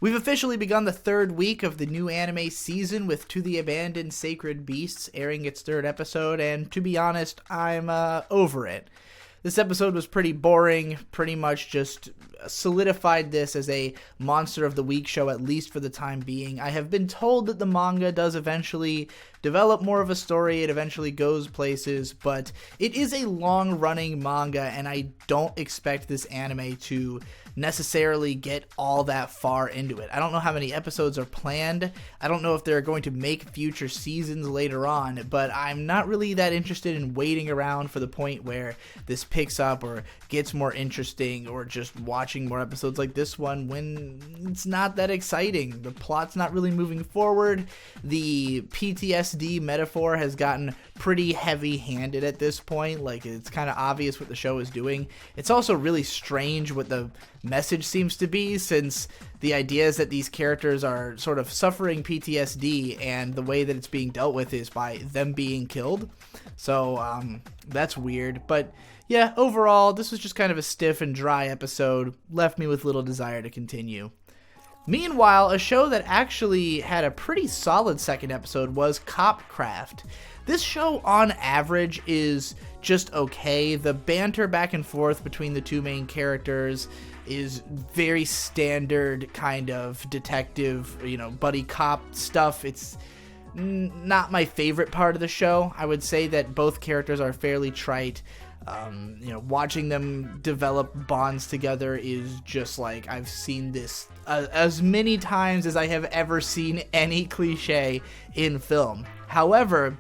We've officially begun the third week of the new anime season with To the Abandoned Sacred Beasts airing its third episode, and to be honest, I'm over it. This episode was pretty boring, pretty much just solidified this as a Monster of the Week show, at least for the time being. I have been told that the manga does eventually develop more of a story, it eventually goes places, but it is a long-running manga, and I don't expect this anime to necessarily get all that far into it. I don't know how many episodes are planned. I don't know if they're going to make future seasons later on, but I'm not really that interested in waiting around for the point where this picks up or gets more interesting, or just watching more episodes like this one when it's not that exciting. The plot's not really moving forward. The PTSD metaphor has gotten pretty heavy-handed at this point. Like, it's kind of obvious what the show is doing. It's also really strange what the message seems to be, since the idea is that these characters are sort of suffering PTSD, and the way that it's being dealt with is by them being killed. So that's weird. But yeah, overall, this was just kind of a stiff and dry episode. Left me with little desire to continue. Meanwhile, a show that actually had a pretty solid second episode was Copcraft. This show, on average, is just okay. The banter back and forth between the two main characters is very standard kind of detective, buddy cop stuff. It's not my favorite part of the show. I would say that both characters are fairly trite. Watching them develop bonds together is just like, I've seen this as many times as I have ever seen any cliche in film. However,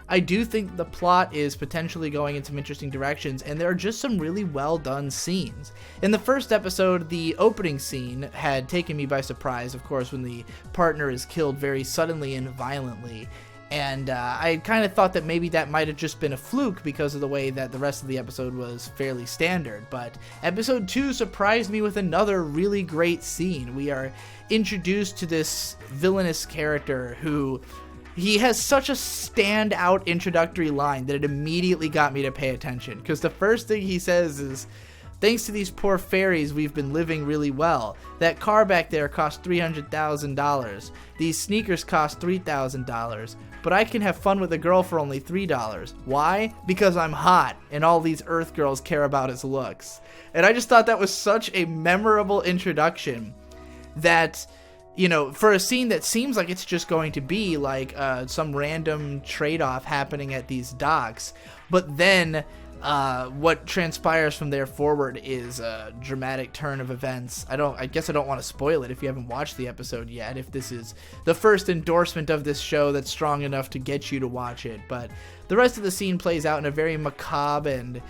I do think the plot is potentially going in some interesting directions, and there are just some really well done scenes. In the first episode, the opening scene had taken me by surprise, of course, when the partner is killed very suddenly and violently. And I kind of thought that maybe that might have just been a fluke because of the way that the rest of the episode was fairly standard. But episode 2 surprised me with another really great scene. We are introduced to this villainous character who... he has such a standout introductory line that it immediately got me to pay attention. Because the first thing he says is, "Thanks to these poor fairies, we've been living really well. That car back there cost $300,000. These sneakers cost $3,000. But I can have fun with a girl for only $3. Why? Because I'm hot, and all these Earth girls care about his looks." And I just thought that was such a memorable introduction that... for a scene that seems like it's just going to be like some random trade-off happening at these docks, but then what transpires from there forward is a dramatic turn of events. I guess I don't want to spoil it if you haven't watched the episode yet, if this is the first endorsement of this show that's strong enough to get you to watch it. But the rest of the scene plays out in a very macabre and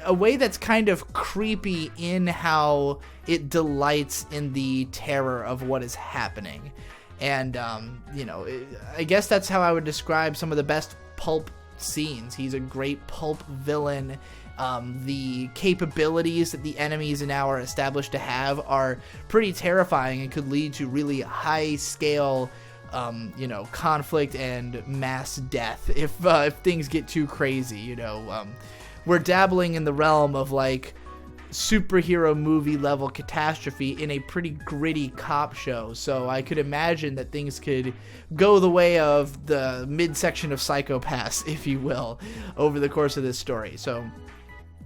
a way that's kind of creepy in how it delights in the terror of what is happening. And, I guess that's how I would describe some of the best pulp scenes. He's a great pulp villain. The capabilities that the enemies now are established to have are pretty terrifying and could lead to really high scale conflict and mass death if things get too crazy. We're dabbling in the realm of like superhero movie level catastrophe in a pretty gritty cop show, so I could imagine that things could go the way of the midsection of Psychopaths, if you will, over the course of this story. So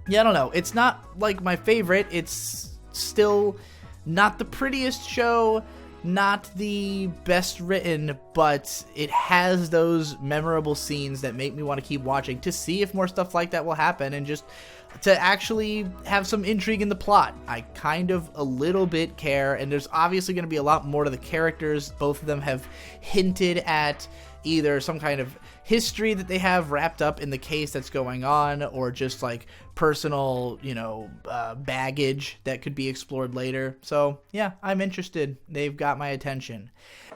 yeah, I don't know, it's not like my favorite. It's still not the prettiest show, not the best written, but it has those memorable scenes that make me want to keep watching to see if more stuff like that will happen, and just to actually have some intrigue in the plot. I kind of a little bit care, and there's obviously going to be a lot more to the characters. Both of them have hinted at either some kind of history that they have wrapped up in the case that's going on, or just like personal, baggage that could be explored later. So yeah, I'm interested. They've got my attention.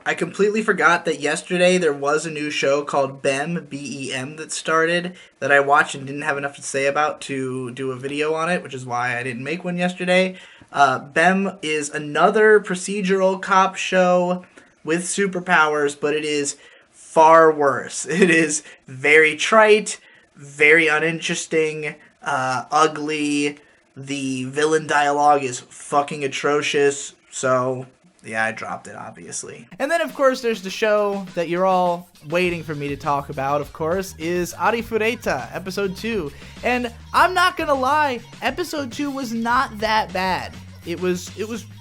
I completely forgot that yesterday there was a new show called BEM, B-E-M, that started, that I watched and didn't have enough to say about to do a video on it, which is why I didn't make one yesterday. BEM is another procedural cop show with superpowers, but it is far worse. It is very trite, very uninteresting, ugly. The villain dialogue is fucking atrocious. So Yeah, I dropped it, obviously. And then, of course, there's the show that you're all waiting for me to talk about, of course, is Arifureta, Episode 2. And I'm not gonna lie, Episode 2 was not that bad. It was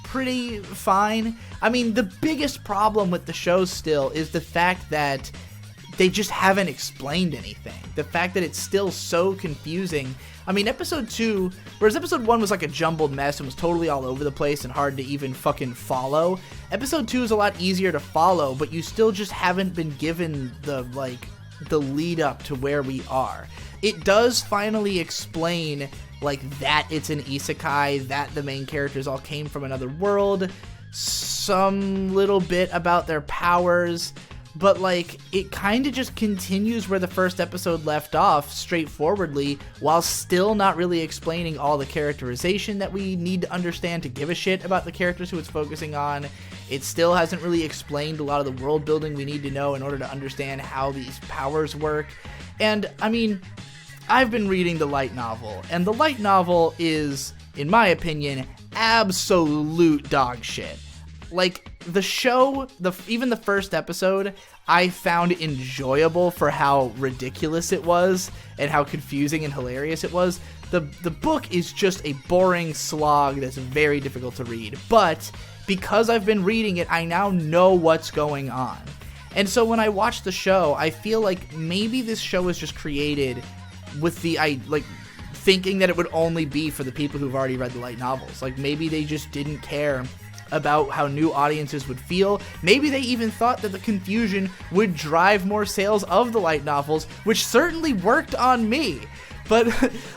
pretty fine. I mean, the biggest problem with the show still is the fact that they just haven't explained anything. The fact that it's still so confusing. I mean, Episode 2, whereas Episode 1 was like a jumbled mess and was totally all over the place and hard to even fucking follow, Episode 2 is a lot easier to follow, but you still just haven't been given the lead up to where we are. It does finally explain, that it's an isekai, that the main characters all came from another world, some little bit about their powers, but, it kind of just continues where the first episode left off, straightforwardly, while still not really explaining all the characterization that we need to understand to give a shit about the characters who it's focusing on. It still hasn't really explained a lot of the world building we need to know in order to understand how these powers work. And, I mean, I've been reading the light novel, and the light novel is, in my opinion, absolute dog shit. The show, even the first episode, I found enjoyable for how ridiculous it was and how confusing and hilarious it was. The book is just a boring slog that's very difficult to read, but because I've been reading it, I now know what's going on. And so when I watch the show, I feel like maybe this show was just created with thinking that it would only be for the people who've already read the light novels. Maybe they just didn't care about how new audiences would feel. Maybe they even thought that the confusion would drive more sales of the light novels, which certainly worked on me. But,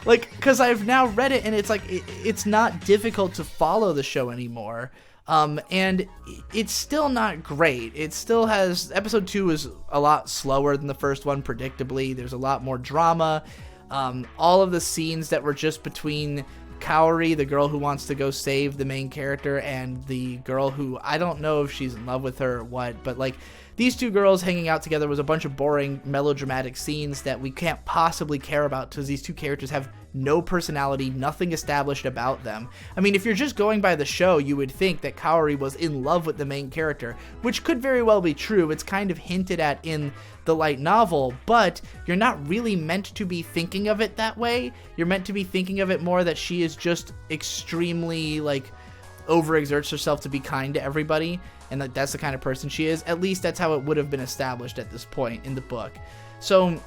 because I've now read it, and it's not difficult to follow the show anymore. And it's still not great. It still has, episode 2 is a lot slower than the first one, predictably. There's a lot more drama. All of the scenes that were just between Kaori, the girl who wants to go save the main character, and the girl who, I don't know if she's in love with her or what, but these two girls hanging out together was a bunch of boring melodramatic scenes that we can't possibly care about because these two characters have no personality, nothing established about them. I mean, if you're just going by the show, you would think that Kaori was in love with the main character, which could very well be true. It's kind of hinted at in the light novel, but you're not really meant to be thinking of it that way. You're meant to be thinking of it more that she is just extremely, overexerts herself to be kind to everybody, and that's the kind of person she is. At least that's how it would have been established at this point in the book. So,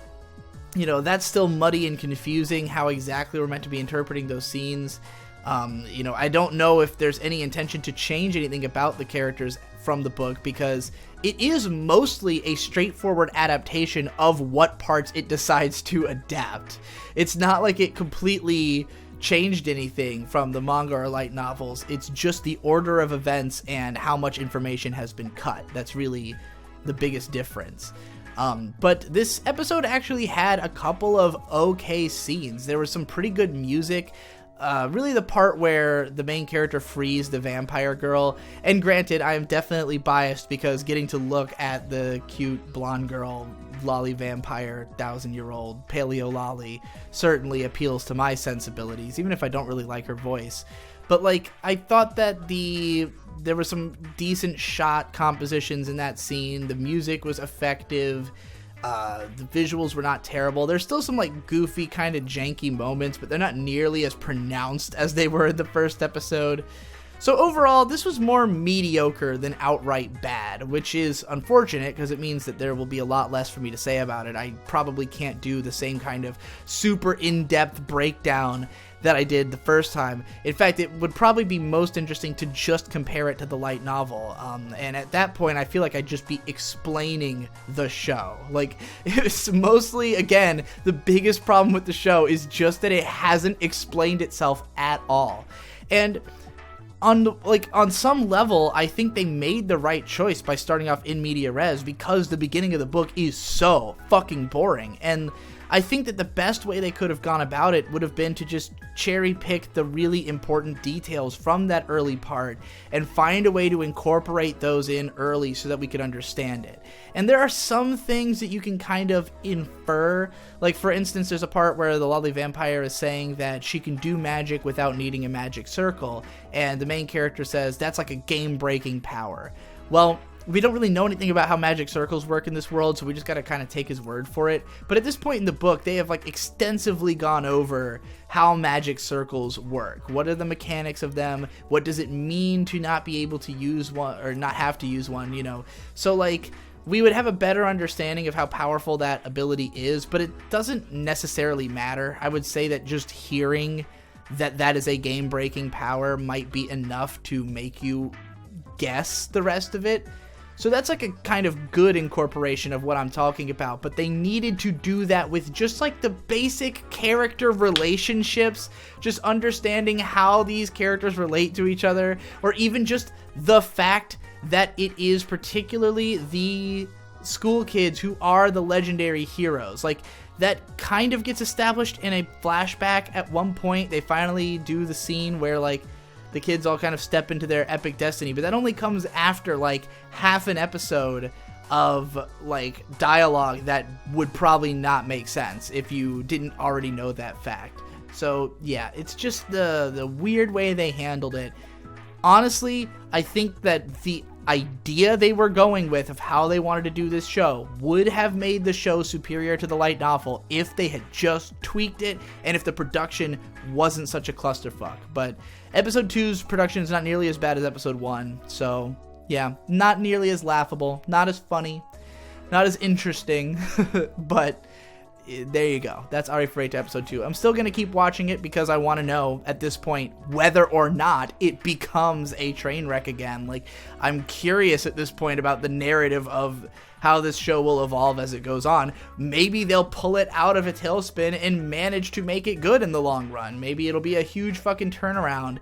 that's still muddy and confusing how exactly we're meant to be interpreting those scenes. I don't know if there's any intention to change anything about the characters from the book, because it is mostly a straightforward adaptation of what parts it decides to adapt. It's not like it completely changed anything from the manga or light novels. It's just the order of events and how much information has been cut. That's really the biggest difference. But this episode actually had a couple of okay scenes. There was some pretty good music. Really the part where the main character frees the vampire girl, and granted, I am definitely biased because getting to look at the cute blonde girl, lolly vampire, 1,000-year-old paleo lolly, certainly appeals to my sensibilities, even if I don't really like her voice. But I thought that there were some decent shot compositions in that scene. The music was effective. The visuals were not terrible. There's still some goofy kind of janky moments, but they're not nearly as pronounced as they were in the first episode. So overall, this was more mediocre than outright bad, which is unfortunate because it means that there will be a lot less for me to say about it. I probably can't do the same kind of super in-depth breakdown that I did the first time. In fact, it would probably be most interesting to just compare it to the light novel. And at that point, I feel like I'd just be explaining the show. It's mostly, again, the biggest problem with the show is just that it hasn't explained itself at all. And on some level, I think they made the right choice by starting off in media res, because the beginning of the book is so fucking boring. And I think that the best way they could have gone about it would have been to just cherry pick the really important details from that early part and find a way to incorporate those in early so that we could understand it. And there are some things that you can kind of infer. Like, for instance, there's a part where the Lolly Vampire is saying that she can do magic without needing a magic circle, and the main character says that's like a game-breaking power. Well, we don't really know anything about how magic circles work in this world, so we just gotta kind of take his word for it. But at this point in the book, they have like extensively gone over how magic circles work. What are the mechanics of them? What does it mean to not be able to use one, or not have to use one, you know? So like, we would have a better understanding of how powerful that ability is, but it doesn't necessarily matter. I would say that just hearing that that is a game-breaking power might be enough to make you guess the rest of it. So that's like a kind of good incorporation of what I'm talking about, but they needed to do that with just like the basic character relationships, just understanding how these characters relate to each other, or even just the fact that it is particularly the school kids who are the legendary heroes. Like, that kind of gets established in a flashback at one point. They finally do the scene where like the kids all kind of step into their epic destiny, but that only comes after like half an episode of like dialogue that would probably not make sense if you didn't already know that fact. So yeah, it's just the weird way they handled it. Honestly, I think that the idea they were going with of how they wanted to do this show would have made the show superior to the light novel if they had just tweaked it and if the production wasn't such a clusterfuck. But episode 2's production is not nearly as bad as episode 1, so yeah, not nearly as laughable, not as funny, not as interesting, but there you go. That's Arifureta episode 2. I'm still going to keep watching it because I want to know at this point whether or not it becomes a train wreck again. Like, I'm curious at this point about the narrative of how this show will evolve as it goes on. Maybe they'll pull it out of a tailspin and manage to make it good in the long run. Maybe it'll be a huge fucking turnaround.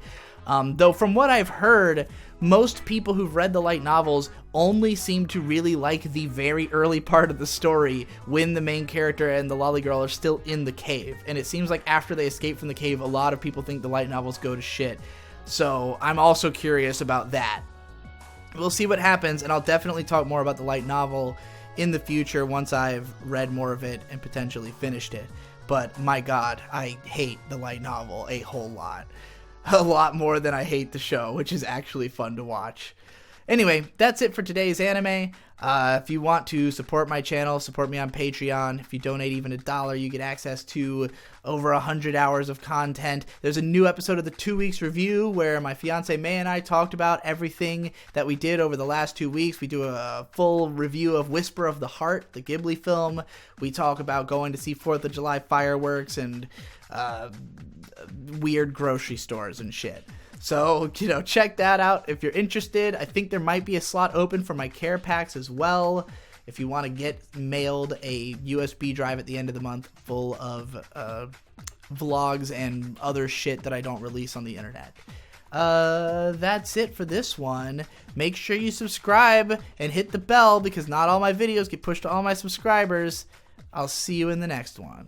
Though from what I've heard, most people who've read the light novels only seem to really like the very early part of the story when the main character and the lolly girl are still in the cave. And it seems like after they escape from the cave, a lot of people think the light novels go to shit. So I'm also curious about that. We'll see what happens, and I'll definitely talk more about the light novel in the future once I've read more of it and potentially finished it. But my god, I hate the light novel a whole lot. A lot more than I hate the show, which is actually fun to watch. Anyway, that's it for today's anime. If you want to support my channel, support me on Patreon. If you donate even $1, you get access to over 100 hours of content. There's a new episode of the 2 Weeks Review where my fiance May and I talked about everything that we did over the last 2 weeks. We do a full review of Whisper of the Heart, the Ghibli film. We talk about going to see 4th of July fireworks and weird grocery stores and shit. So, you know, check that out if you're interested. I think there might be a slot open for my care packs as well. If you want to get mailed a USB drive at the end of the month full of vlogs and other shit that I don't release on the internet. That's it for this one. Make sure you subscribe and hit the bell because not all my videos get pushed to all my subscribers. I'll see you in the next one.